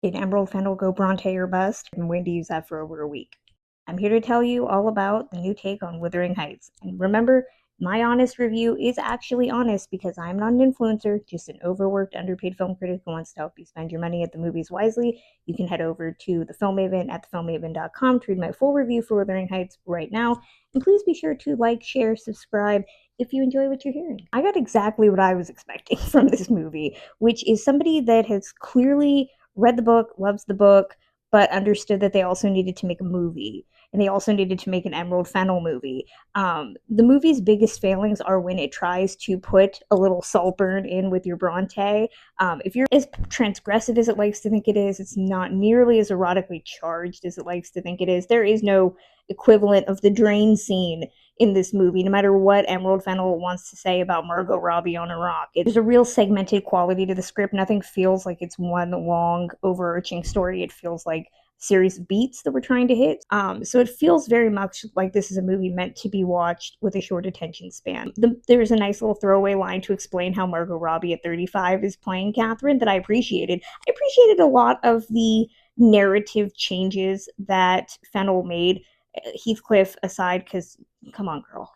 Did Emerald Fennell go Bronte or bust? I'm going to use that for over a week. I'm here to tell you all about the new take on Wuthering Heights. And remember, my honest review is actually honest because I'm not an influencer, just an overworked, underpaid film critic who wants to help you spend your money at the movies wisely. You can head over to the Film Haven at thefilmhaven.com to read my full review for Wuthering Heights right now. And please be sure to like, share, subscribe if you enjoy what you're hearing. I got exactly what I was expecting from this movie, which is somebody that has clearly read the book, loves the book, but understood that they also needed to make a movie. And they also needed to make an Emerald Fennell movie. The movie's biggest failings are when it tries to put a little SALTBURN in with your Bronte. If you're as transgressive as it likes to think it is, it's not nearly as erotically charged as it likes to think it is. There is no equivalent of the drain scene in this movie, no matter what Emerald Fennell wants to say about Margot Robbie on a rock. There's a real segmented quality to the script. Nothing feels like it's one long, overarching story. It feels like a series of beats that we're trying to hit. So it feels very much like this is a movie meant to be watched with a short attention span. There's a nice little throwaway line to explain how Margot Robbie at 35 is playing Catherine that I appreciated. I appreciated a lot of the narrative changes that Fennell made, Heathcliff aside, because come on, girl.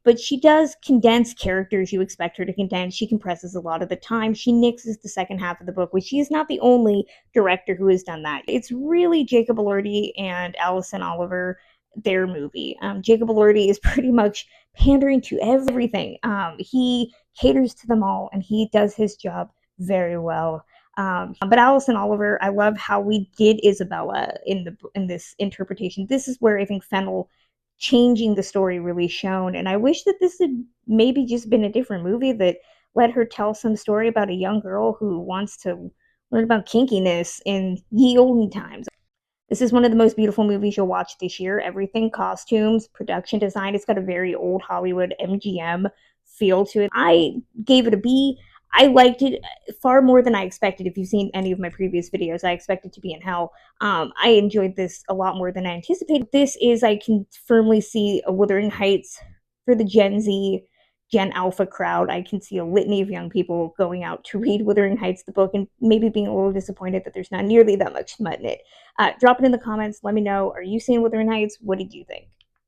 But she does condense characters you expect her to condense. She compresses a lot of the time. She nixes the second half of the book, which she is not the only director who has done that. It's really Jacob Elordi and Alison Oliver, their movie. Jacob Elordi is pretty much pandering to everything. He caters to them all, and he does his job very well. But Alison Oliver, I love how we did Isabella in this interpretation. This is where I think Fennell changing the story really shone, and I wish that this had maybe just been a different movie that let her tell some story about a young girl who wants to learn about kinkiness in ye olden times. This is one of the most beautiful movies you'll watch this year. Everything, costumes, production design, it's got a very old Hollywood MGM feel to it. I gave it a B. I liked it far more than I expected. If you've seen any of my previous videos, I expected to be in hell. I enjoyed this a lot more than I anticipated. This is, I can firmly see a Wuthering Heights for the Gen Z, Gen Alpha crowd. I can see a litany of young people going out to read Wuthering Heights, the book, and maybe being a little disappointed that there's not nearly that much smut in it. Drop it in the comments. Let me know. Are you seeing Wuthering Heights? What did you think?